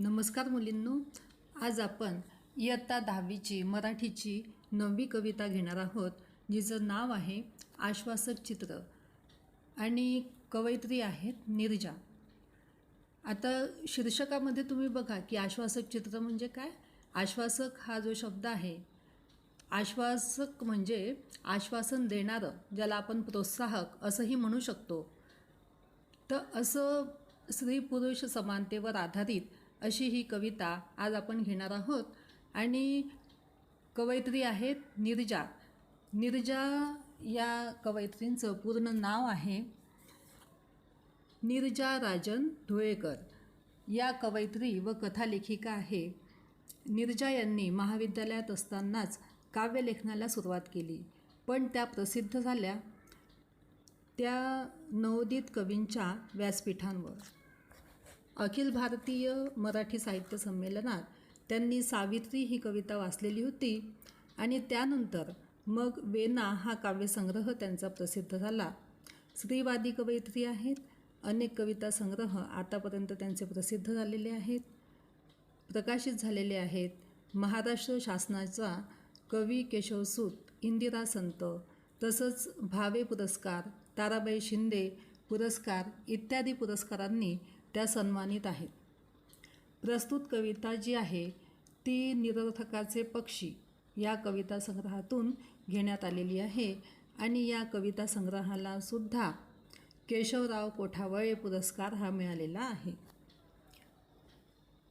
नमस्कार मुलींनो, आज आपण इयत्ता 10वीची मराठीची 9वी कविता घेणार आहोत, जिचं नाव आहे आश्वासक चित्र आणि कवयित्री आहेत नीरजा. आता शीर्षकामध्ये तुम्ही बघा की आश्वासक चित्र म्हणजे काय. आश्वासक हा जो शब्द आहे, आश्वासक म्हणजे आश्वासन देणारं, ज्याला आपण प्रोत्साहक असंही म्हणू शकतो. तर असं स्त्री पुरुष समानतेवर आधारित अशी ही कविता आज आपण घेणार आहोत. आणि कवयित्री आहेत नीरजा. नीरजा या कवयित्रींचं पूर्ण नाव आहे नीरजा राजन धुळेकर. या कवयित्री व कथालेखिका आहे. नीरजा यांनी महाविद्यालयात असतानाच काव्यलेखनाला सुरुवात केली, पण त्या प्रसिद्ध झाल्या त्या नवोदित कवींच्या व्यासपीठांवर. अखिल भारतीय मराठी साहित्य संमेलनात त्यांनी सावित्री ही कविता वाचलेली होती आणि त्यानंतर मग वेना हा काव्यसंग्रह त्यांचा प्रसिद्ध झाला. स्त्रीवादी कवयित्री आहेत. अनेक कविता संग्रह आतापर्यंत त्यांचे प्रसिद्ध झालेले आहेत, प्रकाशित झालेले आहेत. महाराष्ट्र शासनाचा कवी केशवसूत, इंदिरा संत, तसंच भावे पुरस्कार, ताराबाई शिंदे पुरस्कार इत्यादी पुरस्कारांनी त्या सन्मानित आहेत. प्रस्तुत कविता जी आहे ती निरर्थकाचे पक्षी या कविता संग्रहातून घेण्यात आलेली आहे आणि या कविता संग्रहाला सुद्धा केशवराव कोठावळे पुरस्कार हा मिळालेला आहे.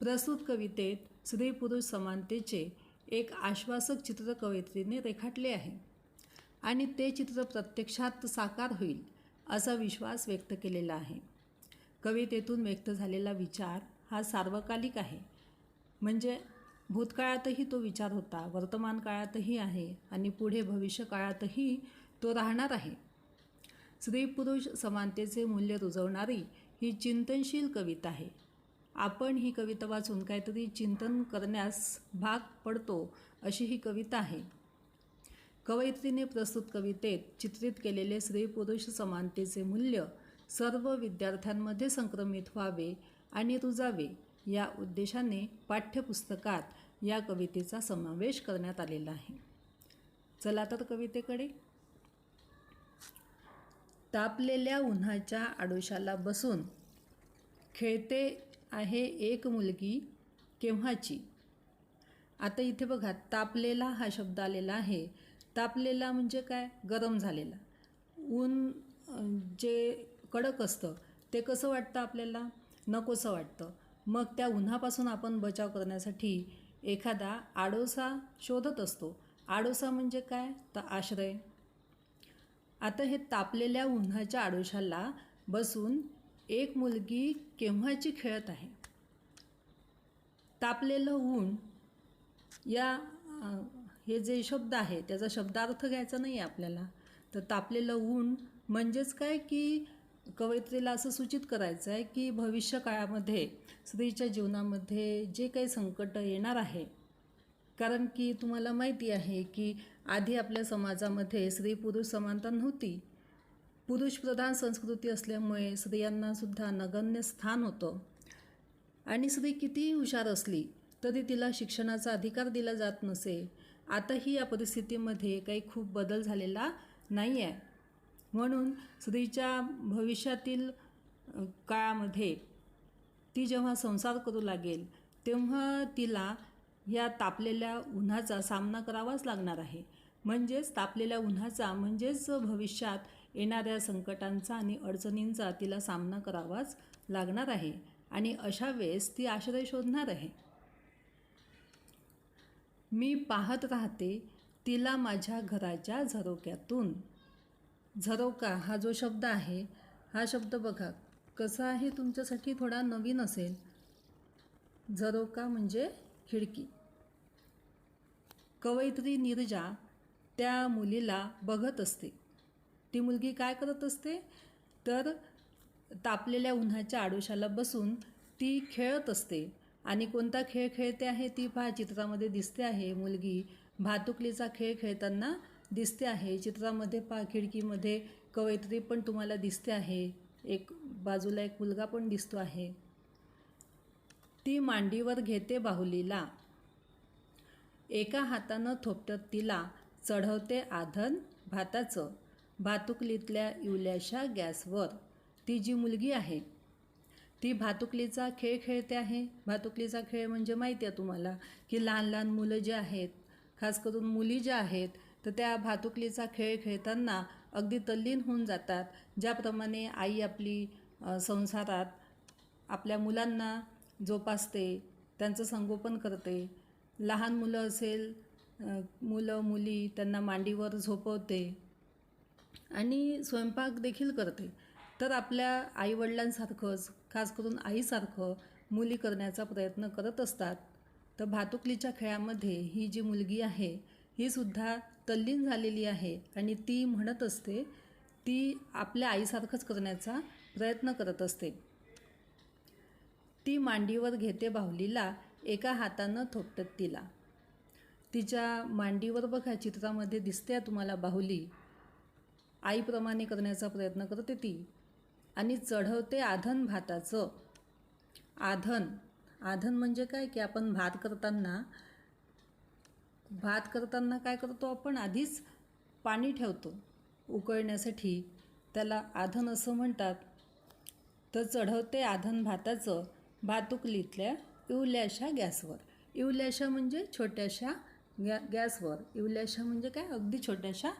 प्रस्तुत कवितेत स्त्री पुरुष समानतेचे एक आश्वासक चित्र कवयित्रीने रेखाटले आहे आणि ते चित्र प्रत्यक्षात साकार होईल असा विश्वास व्यक्त केलेला आहे. कवितेतून व्यक्त झालेला विचार हा सार्वकालिक आहे, म्हणजे भूतकाळातही तो विचार होता, वर्तमान काळातही आहे आणि पुढे भविष्य काळातही तो राहणार आहे. स्त्री पुरुष समानतेचे मूल्य रुजवणारी ही चिंतनशील कविता आहे. आपण ही कविता वाचून काहीतरी चिंतन करण्यास भाग पडतो अशी ही कविता आहे. कवयित्रीने प्रस्तुत कवितेत चित्रित केलेले स्त्री पुरुष समानतेचे मूल्य सर्व विद्यार्थ्यांमध्ये संक्रमित व्हावे आणि रुजावे या उद्देशाने पाठ्यपुस्तकात या कवितेचा समावेश करण्यात आलेला आहे. चला तर कवितेकडे. तापलेल्या उन्हाच्या आडोशाला बसून खेळते आहे एक मुलगी केव्हाची. आता इथे बघा, तापलेला हा शब्द आलेला आहे. तापलेला म्हणजे काय? गरम झालेला. ऊन जे कडक असतं ते कसं वाटतं आपल्याला? नकोसं वाटतं. मग त्या उन्हापासून आपण बचाव करण्यासाठी एखादा आडोसा शोधत असतो. आडोसा म्हणजे काय? तर आश्रय. आता हे तापलेल्या उन्हाच्या आडोशाला बसून एक मुलगी केव्हाची खेळत आहे. तापलेलं ऊन या हे जे शब्द आहे त्याचा शब्दार्थ घ्यायचा नाही आहे आपल्याला. तर तापलेलं ऊन म्हणजेच काय की कवयित्रीला असं सूचित करायचं आहे की भविष्य काळामध्ये स्त्रीच्या जीवनामध्ये जे काही संकट येणार आहे, कारण की तुम्हाला माहिती आहे की आधी आपल्या समाजामध्ये स्त्री पुरुष समानता नव्हती. पुरुषप्रधान संस्कृती असल्यामुळे स्त्रियांनासुद्धा नगण्य स्थान होतं आणि स्त्री कितीही हुशार असली तरी तिला शिक्षणाचा अधिकार दिला जात नसे. आताही या परिस्थितीमध्ये काही खूप बदल झालेला नाही आहे. म्हणून स्त्रीच्या भविष्यातील काळामध्ये ती जेव्हा संसार करू लागेल तेव्हा तिला या तापलेल्या उन्हाचा सामना करावाच लागणार आहे. म्हणजेच तापलेल्या उन्हाचा म्हणजेच भविष्यात येणाऱ्या संकटांचा आणि अडचणींचा तिला सामना करावाच लागणार आहे आणि अशा वेळेस ती आश्रय शोधणार आहे. मी पाहत राहते तिला माझ्या घराच्या झरोक्यातून. झरोका हा जो शब्द आहे, हा शब्द बघा कसा आहे, तुमच्यासाठी थोडा नवीन असेल. झरोका म्हणजे खिडकी. कवयित्री नीरजा त्या मुलीला बघत असते. ती मुलगी काय करत असते तर तापलेल्या उन्हाच्या आडोशाला बसून ती खेळत असते. आणि कोणता खेळ खेळते आहे ती पहा, चित्रामध्ये दिसते आहे. मुलगी भातुकलीचा खेळ खेळताना दिसते आहे. चित्रामध्ये पहा, खिडकीमध्ये कवयित्री पण तुम्हाला दिसते आहे. एक बाजूला एक मुलगा पण दिसतो आहे. ती मांडीवर घेते बाहुलीला, एका हातानं थोपटत तिला, चढवते आधन भाताचं, भातुकलीतल्या इवल्याशा गॅसवर. ती जी मुलगी आहे ती भातुकलीचा खेळ खेळते आहे. भातुकलीचा खेळ म्हणजे माहिती आहे तुम्हाला की लहान लहान मुलं जे आहेत, खास करून मुली ज्या आहेत, तर त्या भातुकलीचा खेळ खेळताना अगदी तल्लीन होऊन जातात. ज्याप्रमाणे आई आपली संसारात आपल्या मुलांना जोपासते, त्यांचं संगोपन करते. लहान मुलं असेल, मुलं मुली त्यांना मांडीवर झोपवते आणि स्वयंपाक देखील करते. तर आपल्या आईवडिलांसारखंच, खास करून आईसारखं मुली करण्याचा प्रयत्न करत असतात. तर भातुकलीच्या खेळामध्ये ही जी मुलगी आहे ही सुद्धा तल्लीन झालेली आहे आणि ती म्हणत असते, ती आपल्या आईसारखंच करण्याचा प्रयत्न करत असते. ती मांडीवर घेते बाहुलीला, एका हातानं थोपटत तिला. तिच्या मांडीवर बघा चित्रामध्ये दिसते तुम्हाला बाहुली, आईप्रमाणे करण्याचा प्रयत्न करते ती. आणि चढवते आधन भाताचं. आधन म्हणजे काय की आपण भात करताना काय करतो, आपण आधीच पाणी ठेवतो उकळण्यासाठी, त्याला आधन असं म्हणतात. तर चढवते आधन भाताचं, भातुकलीतल्या इवल्याशा गॅसवर. इवल्याशा म्हणजे छोट्याशा गॅसवर. इवल्याशा म्हणजे काय, अगदी छोट्याशा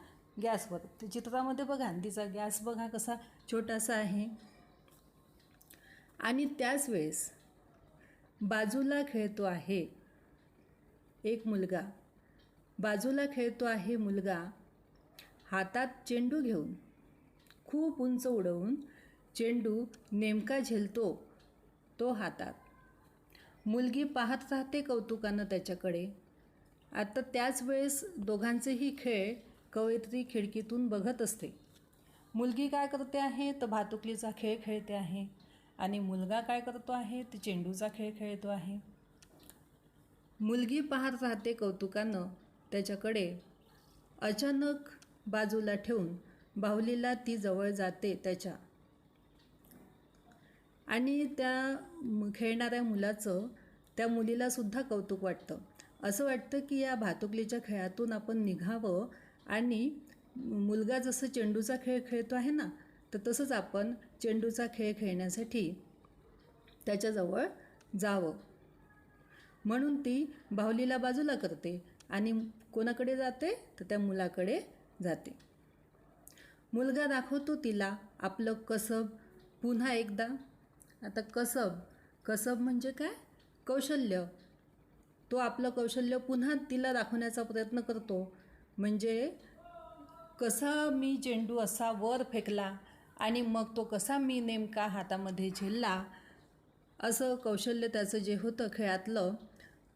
गॅसवर. ते चित्रामध्ये बघा, तिचा गॅस बघा कसा छोटासा आहे. आणि त्याच वेळेस बाजूला खेळतो आहे एक मुलगा. बाजूला खेळतो आहे मुलगा, हातात चेंडू घेऊन, खूप उंच उडवून चेंडू नेमका झेलतो तो हातात. मुलगी पाहत राहते कौतुकानं त्याच्याकडे. आता त्याच वेळेस दोघांचेही खेळ कवयित्री खिडकीतून बघत असते. मुलगी काय करते आहे, तर भातुकलीचा खेळ खेळते आहे आणि मुलगा काय करतो आहे, तर चेंडूचा खेळ खेळतो आहे. मुलगी पाहत राहते कौतुकानं त्याच्याकडे. अचानक बाजूला ठेवून बाहुलीला ती जवळ जाते त्याच्या. आणि त्या खेळणाऱ्या मुलाचं त्या मुलीलासुद्धा कौतुक वाटतं. असं वाटतं की या भातुकलीच्या खेळातून आपण निघावं आणि मुलगा जसं चेंडूचा खेळ खेळतो आहे ना, तर तसंच आपण चेंडूचा खेळ खेळण्यासाठी त्याच्याजवळ जावं. म्हणून ती बाहुलीला बाजूला करते आणि कोणाकडे जाते, तर त्या मुलाकडे जाते. मुलगा दाखवतो तिला आपलं कसब पुन्हा एकदा. आता कसब म्हणजे काय, कौशल्य. तो आपलं कौशल्य पुन्हा तिला दाखवण्याचा प्रयत्न करतो. म्हणजे कसा मी चेंडू असा वर फेकला आणि मग तो कसा मी नेमका हातामध्ये झेलला, असं कौशल्य त्याचं जे होतं खेळातलं,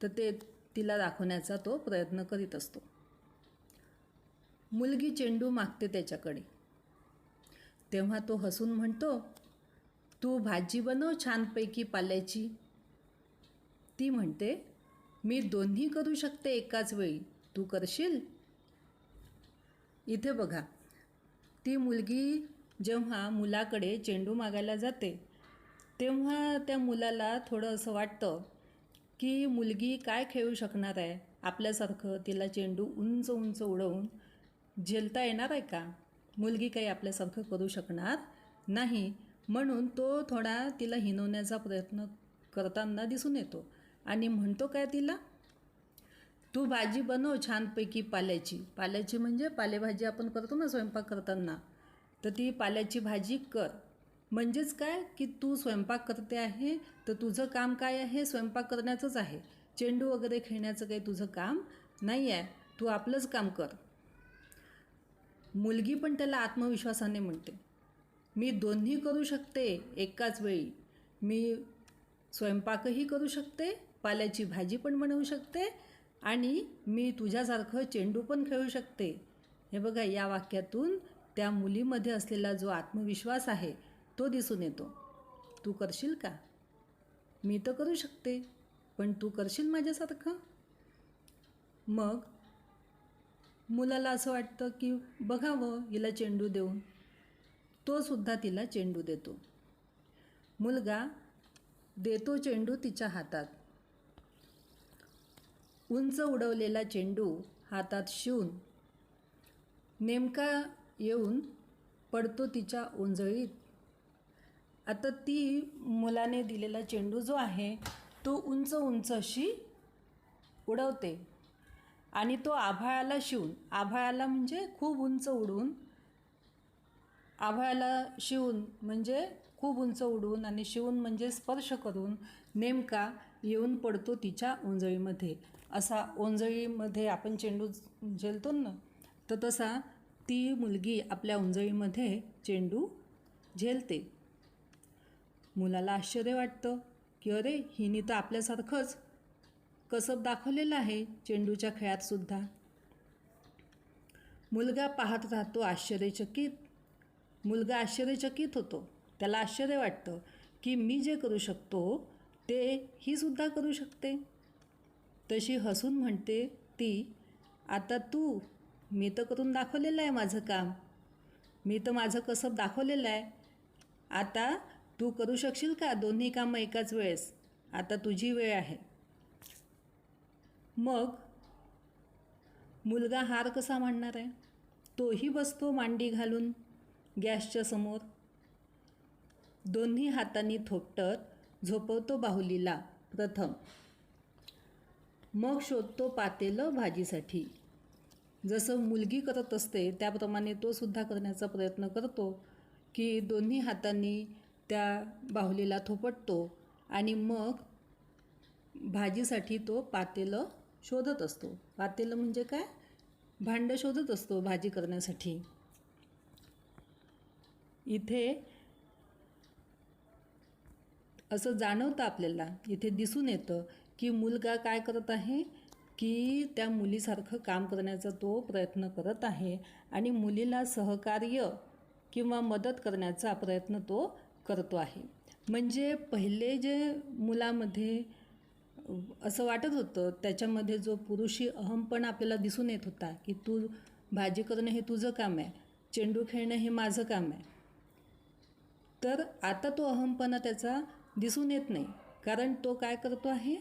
तर ते तिला दाखवण्याचा तो प्रयत्न करीत असतो. मुलगी चेंडू मागते त्याच्याकडे. तेव्हा तो हसून म्हणतो, तू भाजी बनव छानपैकी पाल्याची. ती म्हणते, मी दोन्ही करू शकते एकाच वेळी, तू करशील? इथे बघा, ती मुलगी जेव्हा मुलाकडे चेंडू मागायला जाते तेव्हा त्या मुलाला थोडं असं वाटतं की मुलगी काय खेळू शकणार आहे आपल्यासारखं. तिला चेंडू उंच उंच उडवून झेलता येणार आहे का? मुलगी काही आपल्यासारखं करू शकणार नाही. म्हणून तो थोडा तिला हिणवण्याचा प्रयत्न करताना दिसून येतो आणि म्हणतो काय तिला, तू भाजी बनव छानपैकी पाल्याची. पाल्याची म्हणजे पालेभाजी आपण करतो ना स्वयंपाक करताना, तर ती पाल्याची भाजी कर. म्हणजेच काय की तू स्वयंपाक करते आहे, तर तुझं काम काय आहे, स्वयंपाक करण्याचंच आहे. चेंडू वगैरे खेळण्याचं काही तुझं काम नाही आहे, तू आपलंच काम कर. मुलगी पण त्याला आत्मविश्वासाने म्हणते, मी दोन्ही करू शकते एकाच वेळी. मी स्वयंपाकही करू शकते, पाल्याची भाजी पण बनवू शकते आणि मी तुझ्यासारखं चेंडू पण खेळू शकते. हे बघा, या वाक्यातून त्या मुलीमध्ये असलेला जो आत्मविश्वास आहे तो दिसून येतो. तू करशील का? मी तर करू शकते, पण तू करशील माझ्यासारखं? मग मुलाला असं वाटतं की बघावं हिला चेंडू देऊन. तो सुद्धा तिला चेंडू देतो. मुलगा देतो चेंडू तिच्या हातात. उंच उडवलेला चेंडू हातात शिवून नेमका येऊन पडतो तिच्या ओंजळीत. आता ती मुलाने दिलेला चेंडू जो आहे तो उंच उंच अशी उडवते आणि तो आभाळाला शिवून, आभाळाला म्हणजे खूप उंच उडून, आभाळाला शिवून म्हणजे खूप उंच उडून आणि शिवून म्हणजे स्पर्श करून नेमका येऊन पडतो तिच्या ओंजळीमध्ये. असा ओंजळीमध्ये आपण चेंडू झेलतो ना, तर तसा ती मुलगी आपल्या ओंजळीमध्ये चेंडू झेलते. मुलाला आश्चर्य वाटतं की अरे, हिने तर आपल्यासारखंच कसब दाखवलेलं आहे चेंडूच्या खेळातसुद्धा. मुलगा पाहत राहतो आश्चर्यचकित. मुलगा आश्चर्यचकित होतो. त्याला आश्चर्य वाटतं की मी जे करू शकतो ते ही सुद्धा करू शकते. तशी हसून म्हणते ती, आता तू, मी तर करून दाखवलेलं आहे माझं काम, मी तर माझं कसब दाखवलेलं आहे. आता तू करू शकशील का दोन्ही कामं एकाच वेळेस? आता तुझी वेळ आहे. मग मुलगा हार कसा मानणार आहे? तोही बसतो मांडी घालून गॅसच्या समोर. दोन्ही हातांनी थोपटत झोपवतो बाहुलीला प्रथम. मग शोधतो पातेलं भाजीसाठी. जसं मुलगी करत असते त्याप्रमाणे तो सुद्धा करण्याचा प्रयत्न करतो की दोन्ही हातांनी त्या बाहुलीला थोपटतो आणि मग भाजीसाठी तो पातेलं शोधत असतो. पातेलं म्हणजे काय? भांडं शोधत असतो भाजी करण्यासाठी. इथे असं जाणवतं आपल्याला, इथे दिसून येतं की मुलगा काय करत आहे की त्या मुलीसारखं काम करण्याचा तो प्रयत्न करत आहे आणि मुलीला सहकार्य किंवा मदत करण्याचा प्रयत्न तो करतो आहे. म्हणजे पहिले जे मुलामध्ये असं वाटत होतं त्याच्यामध्ये जो पुरुषी अहमपणा आपल्याला दिसून येत होता की तू भाजी करणं हे तुझं काम आहे, चेंडू खेळणं हे माझं काम आहे. तर आता तो अहमपणा त्याचा दिसून येत नाही, कारण तो काय करतो आहे,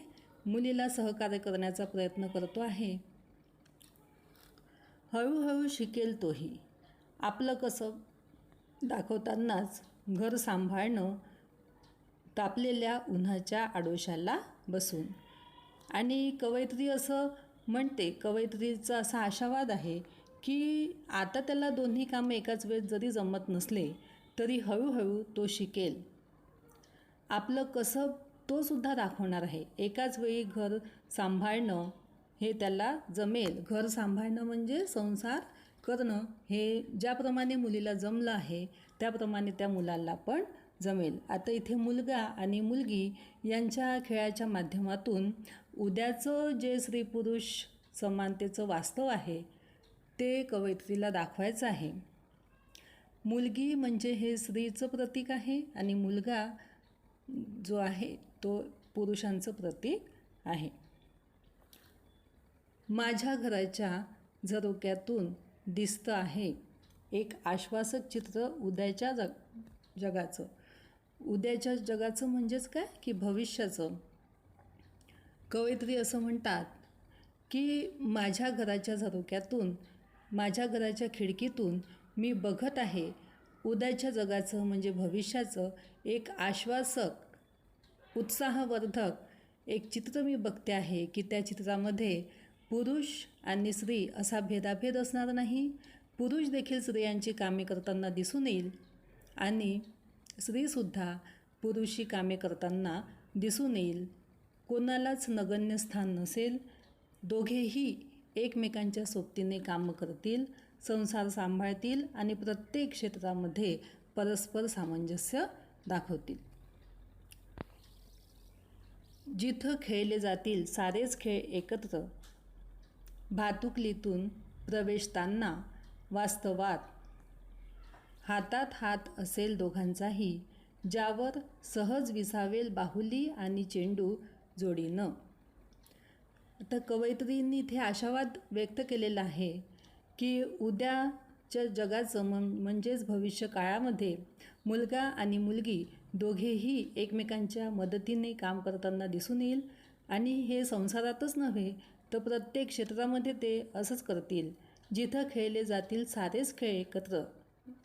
मुलीला सहकार्य करण्याचा प्रयत्न करतो आहे. हळूहळू शिकेल तोही. आपलं कसं दाखवतानाच घर सांभाळणं तापलेल्या उन्हाच्या आडोशाला बसून. आणि कवयित्री असं म्हणते, कवयित्रीचा असा आशावाद आहे की आता त्याला दोन्ही कामं एकाच वेळेस जरी जमत नसले तरी हळूहळू तो शिकेल. आपलं कसब तो सुद्धा दाखवणार आहे. एकाच वेळी घर सांभाळणं हे त्याला जमेल. घर सांभाळणं म्हणजे संसार करणं हे ज्याप्रमाणे मुलीला जमलं आहे त्याप्रमाणे त्या मुलाला पण जमेल. आता इथे मुलगा आणि मुलगी यांच्या खेळाच्या माध्यमातून उद्याचं जे स्त्री पुरुष समानतेचं वास्तव आहे ते कवयित्रीला दाखवायचं आहे. मुलगी म्हणजे हे स्त्रीचं प्रतीक आहे आणि मुलगा जो आहे तो पुरुषांचं प्रतीक आहे. माझ्या घराच्या झरोक्यातून दिसतं आहे एक आश्वासक चित्र उद्याच्या जगाचं. उद्याच्या जगाचं म्हणजेच काय की भविष्याचं. कवयित्री असं म्हणतात की माझ्या घराच्या झरोक्यातून, माझ्या घराच्या खिडकीतून मी बघत आहे उद्याच्या जगाचं म्हणजे भविष्याचं एक आश्वासक, उत्साहवर्धक एक चित्र मी बघते आहे की त्या चित्रामध्ये पुरुष आणि स्त्री असा भेदाभेद असणार नाही. पुरुष देखील स्त्रियांची कामे करताना दिसून येईल आणि स्त्रीसुद्धा पुरुषी कामे करताना दिसून येईल. कोणालाच नगण्य स्थान नसेल. दोघेही एकमेकांच्या सोबतीने कामं करतील, संसार सांभाळतील आणि प्रत्येक क्षेत्रामध्ये परस्पर सामंजस्य दाखवतील. जिथं खेळले जातील सारेच खेळ एकत्र, भातुकलीतून प्रवेशताना वास्तवात हातात हात असेल दोघांचाही, ज्यावर सहज विसावेल बाहुली आणि चेंडू जोडीनं. आता कवयित्रींनी इथे आशावाद व्यक्त केलेला आहे की उद्याच्या जगाचं म्हणजेच भविष्य काळामध्ये मुलगा आणि मुलगी दोघेही एकमेकांच्या मदतीने काम करताना दिसून येईल आणि हे संसारातच नव्हे तर प्रत्येक क्षेत्रामध्ये ते असंच करतील. जिथं खेळले जातील सारेच खेळ एकत्र.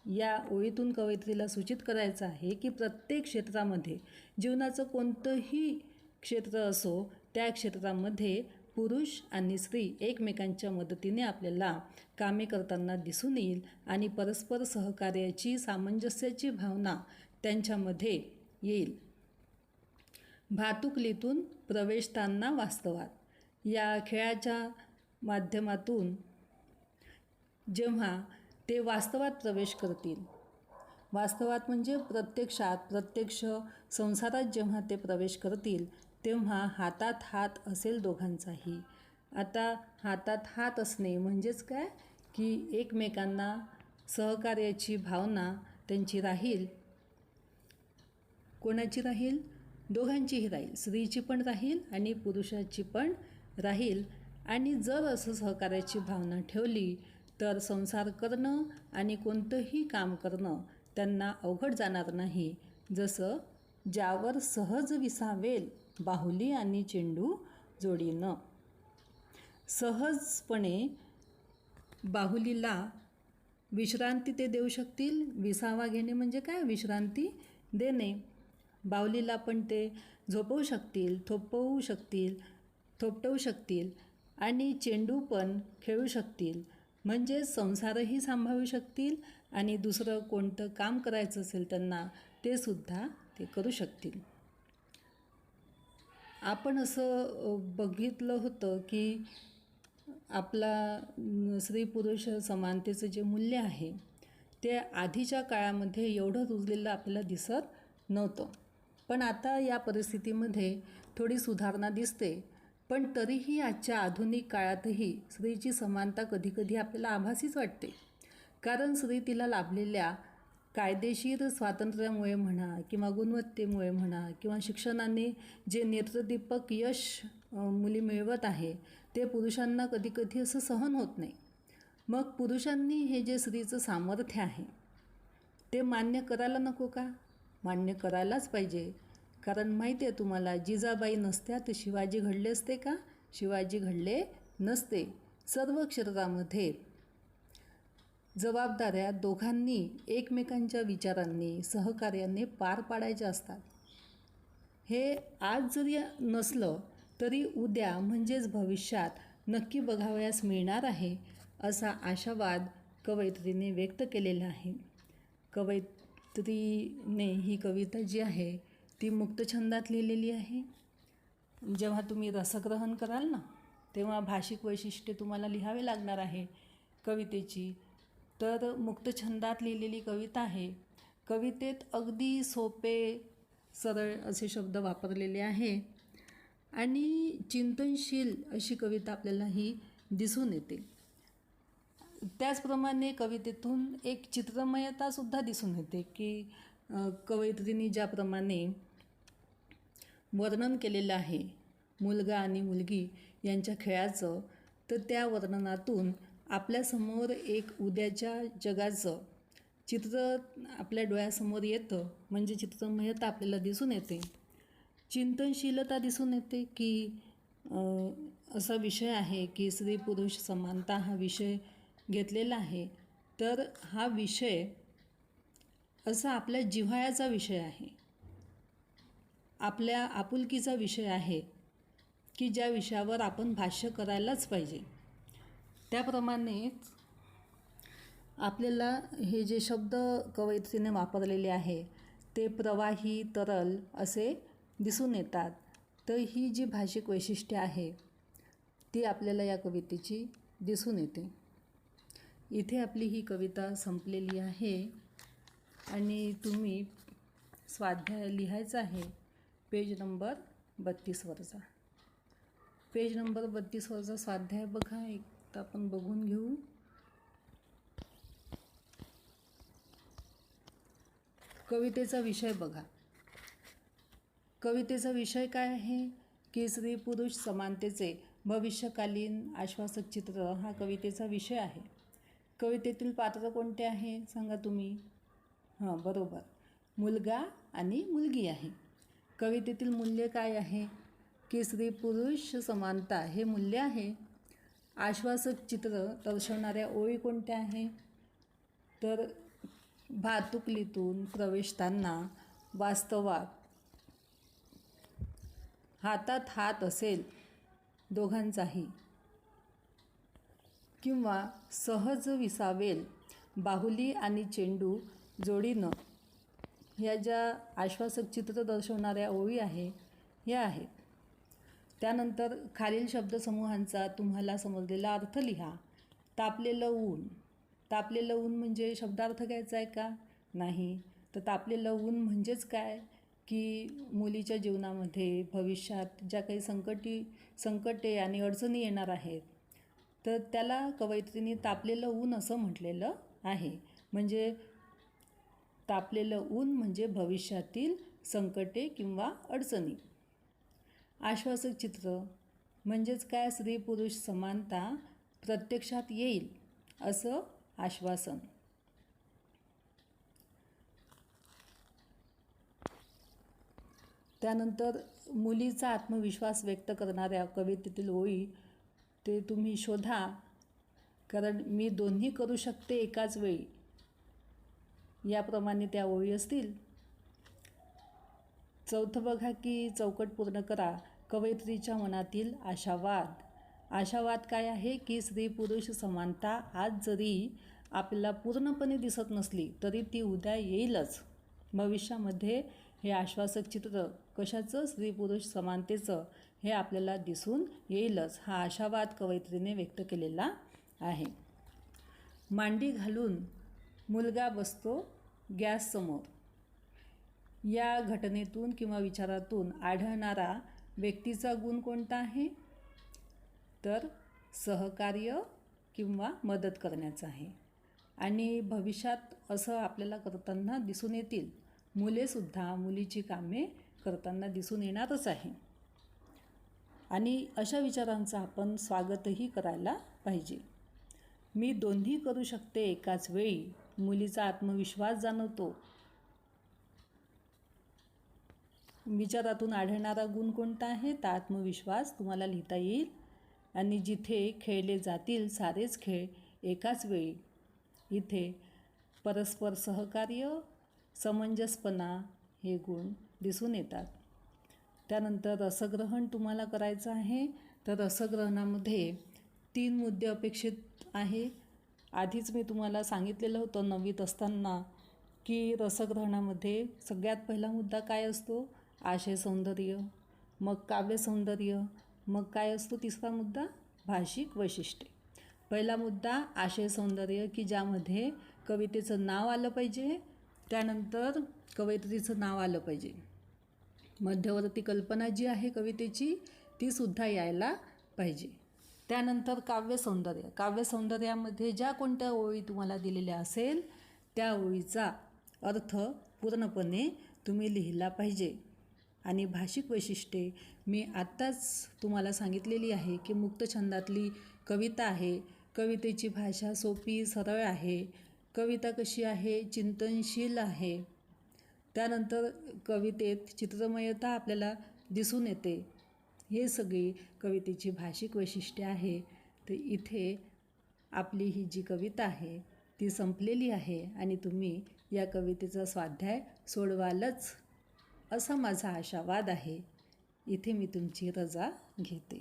या ओळीतून कवयित्रीला सूचित करायचं आहे की प्रत्येक क्षेत्रामध्ये, जीवनाचं कोणतंही क्षेत्र असो, त्या क्षेत्रामध्ये पुरुष आणि स्त्री एकमेकांच्या मदतीने आपल्याला कामे करताना दिसून येईल आणि परस्पर सहकार्याची, सामंजस्याची भावना त्यांच्यामध्ये येईल. भातुकलीतून प्रवेशताना वास्तवात. या खेळाच्या माध्यमातून जेव्हा ते वास्तवात प्रवेश करतील, वास्तवात म्हणजे प्रत्यक्षात, प्रत्यक्ष संसारात जेव्हा ते प्रवेश करतील तेव्हा हातात हात असेल दोघांचाही. आता हातात हात असणे म्हणजेच काय की एकमेकांना सहकार्याची भावना त्यांची राहील. कोणाची राहील? दोघांचीही राहील. स्त्रीची पण राहील आणि पुरुषाची पण राहील. आणि जर असं सहकार्याची भावना ठेवली तर संसार करणं आणि कोणतंही काम करणं त्यांना अवघड जाणार नाही. जसं ज्यावर सहज विसावेल बाहुली आणि चेंडू जोडीनं. सहजपणे बाहुलीला विश्रांती ते देऊ शकतील. विसावा घेणे म्हणजे काय? विश्रांती देणे. बाहुलीला पण ते झोपवू शकतील, थोपटवू शकतील आणि चेंडू पण खेळू शकतील. म्हणजे संसारही सांभाळू शकतील आणि दुसरं कोणतं काम करायचं असेल त्यांना ते सुद्धा ते करू शकतील. आपण असं बघितलं होतं की आपला स्त्री पुरुष समानतेचं जे मूल्य आहे ते आधीच्या काळामध्ये एवढं रुजलेलं आपल्याला दिसत नव्हतं. पण आता या परिस्थितीमध्ये थोडी सुधारणा दिसते. पण तरीही आजच्या आधुनिक काळातही स्त्रीची समानता कधीकधी आपल्याला आभासीच वाटते. कारण स्त्री तिला लाभलेल्या कायदेशीर स्वातंत्र्यामुळे म्हणा किंवा गुणवत्तेमुळे म्हणा किंवा शिक्षणाने जे नेत्रदीपक यश मुली मिळवत आहे ते पुरुषांना कधीकधी असं सहन होत नाही. मग पुरुषांनी हे जे स्त्रीचं सामर्थ्य आहे ते मान्य करायला नको का? मान्य करायलाच पाहिजे. कारण माहिती आहे तुम्हाला, जिजाबाई नसत्या तर शिवाजी घडले असते का? शिवाजी घडले नसते. सर्व क्षेत्रामध्ये जबाबदाऱ्या दोघांनी एकमेकांच्या विचारांनी, सहकार्याने पार पाडायच्या असतात. हे आज जरी नसलं तरी उद्या म्हणजेच भविष्यात नक्की बघावयास मिळणार आहे, असा आशावाद कवयित्रीने व्यक्त केलेला आहे. कवयित्रीने ही कविता जी आहे ती मुक्तछंदात लिहिलेली आहे. जेव्हा तुम्ही रसग्रहण कराल ना तेव्हा भाषिक वैशिष्ट्ये तुम्हाला लिहावे लागणार आहे कवितेची. तर मुक्तछंदात लिहिलेली कविता आहे. कवितेत अगदी सोपे सरळ असे शब्द वापरलेले आहे आणि चिंतनशील अशी कविता आपल्याला ही दिसून येते. त्याचप्रमाणे कवितेतून एक चित्रमयतासुद्धा दिसून येते की कवयित्रीने ज्याप्रमाणे वर्णन केलेलं आहे मुलगा आणि मुलगी यांच्या खेळाचं, तर त्या वर्णनातून आपल्यासमोर एक उद्याच्या जगाचं चित्र आपल्या डोळ्यासमोर येतं. म्हणजे चित्रमयता आपल्याला दिसून येते, चिंतनशीलता दिसून येते की असा विषय आहे की स्त्री पुरुष समानता हा विषय घेतलेला आहे. तर हा विषय असा आपल्या जिव्हाळ्याचा विषय आहे, आपल्या आपुलकीचा विषय आहे की ज्या विषयावर आपण भाष्य करायलाच पाहिजे. त्याप्रमाणेच आपल्याला हे जे शब्द कवयित्रीने वापरलेले आहे ते प्रवाही, तरल असे दिसून येतात. तर ही जी भाषिक वैशिष्ट्ये आहे ती आपल्याला या कवितेची दिसून येते. इथे आपली ही कविता संपलेली आहे आणि तुम्ही स्वाध्याय लिहायचा आहे पेज नंबर 32वरचा. पेज नंबर 32वरचा स्वाध्याय बघा, एकदा आपण बघून घेऊ. कवितेचा विषय बघा. कवितेचा विषय काय आहे की स्त्री पुरुष समानतेचे भविष्यकालीन आश्वासक चित्र हा कवितेचा विषय आहे. कवितेतील पात्र कोणते आहे सांगा तुम्ही? बरोबर, मुलगा आणि मुलगी आहे. कवितेतील मूल्य काय आहे की स्त्री पुरुष समानता हे मूल्य आहे. आश्वासक चित्र दर्शवणाऱ्या ओळी कोणत्या आहे? तर भातुकलीतून प्रवेशताना वास्तवात हातात हात असेल दोघांचाही, किंवा सहज विसावेल बाहुली आणि चेंडू जोडीनं, ह्या ज्या आश्वासक चित्र दर्शवणाऱ्या ओळी आहे ह्या आहेत. त्यानंतर खालील शब्दसमूहांचा तुम्हाला समजलेला अर्थ लिहा. तापलेलं ऊन. तापलेलं ऊन म्हणजे शब्दार्थ घ्यायचा आहे का? नाही. तर तापलेलं ऊन म्हणजेच काय की मुलीच्या जीवनामध्ये भविष्यात ज्या काही संकटे आणि अडचणी येणार आहेत, तर त्याला कवयित्रीने तापलेलं ऊन असं म्हटलेलं आहे. म्हणजे तापलेलं ऊन म्हणजे भविष्यातील संकटे किंवा अडचणी. आश्वासक चित्र म्हणजेच काय? स्त्री पुरुष समानता प्रत्यक्षात येईल असं आश्वासन. त्यानंतर मुलीचा आत्मविश्वास व्यक्त करणाऱ्या कवितेतील ओळी ते तुम्ही शोधा, कारण मी दोन्ही करू शकते एकाच वेळी, याप्रमाणे त्या ओळी असतील. चौथं बघा की चौकट पूर्ण करा. कवयित्रीच्या मनातील आशावाद. आशावाद काय आहे की स्त्री पुरुष समानता आज जरी आपल्याला पूर्णपणे दिसत नसली तरी ती उद्या येईलच. भविष्यामध्ये हे आश्वासक चित्र कशाचं? स्त्री पुरुष समानतेचं हे आपल्याला दिसून येईलच. हा आशावाद कवयित्रीने व्यक्त केलेला आहे. मांडी घालून मुलगा बसतो गॅससमोर. या घटनेतून किंवा विचारातून आढळणारा व्यक्तीचा गुण कोणता आहे? तर सहकार्य किंवा मदत करण्याचा आहे. आणि भविष्यात असं आपल्याला करताना दिसून येतील. मुलेसुद्धा मुलीची कामे करताना दिसून येणारच आहे. आणि अशा विचारांचं आपण स्वागतही करायला पाहिजे. मी दोन्ही करू शकते एकाच वेळी. मुलीचा आत्मविश्वास जाणवतो. विचारातून आढळणारा गुण कोणता आहे? तर आत्मविश्वास तुम्हाला लिहिता येईल. आणि जिथे खेळले जातील सारेच खेळ एकाच वेळी, इथे परस्पर सहकार्य, समंजसपणा हे गुण दिसून येतात. त्यानंतर रसग्रहण तुम्हाला करायचं आहे. तर रसग्रहणामध्ये 3 मुद्दे अपेक्षित आहे. आधीच मी तुम्हाला सांगितलेलं होतं 9वीत असताना की रसग्रहणामध्ये सगळ्यात पहिला मुद्दा काय असतो? आशय सौंदर्य, मग काव्य सौंदर्य, मग काय असतो तिसरा मुद्दा? भाषिक वैशिष्ट्ये. पहिला मुद्दा आशय सौंदर्य की ज्यामध्ये कवितेचं नाव आलं पाहिजे, त्यानंतर कवयित्रीचं नाव आलं पाहिजे, मध्यवर्ती कल्पना जी आहे कवितेची तीसुद्धा यायला पाहिजे. त्यानंतर काव्य सौंदर्य. काव्य सौंदर्यामध्ये ज्या कोणत्या ओळी तुम्हाला दिलेल्या असेल त्या ओळीचा अर्थ पूर्णपणे तुम्ही लिहिला पाहिजे. आणि भाषिक वैशिष्ट्ये मी आत्ताच तुम्हाला सांगितलेली आहे की मुक्तछंदातली कविता आहे. कवितेची भाषा सोपी सरळ आहे. कविता कशी आहे? चिंतनशील आहे. त्यानंतर कवितेत चित्रमयता आपल्याला दिसून येते. हे सगळी कवितेची भाषिक वैशिष्ट्ये आहे. तर इथे आपली ही जी कविता आहे ती संपलेली आहे आणि तुम्ही या कवितेचा स्वाध्याय सोडवालच असा माझा आशावाद आहे. इथे मी तुमची रजा घेते.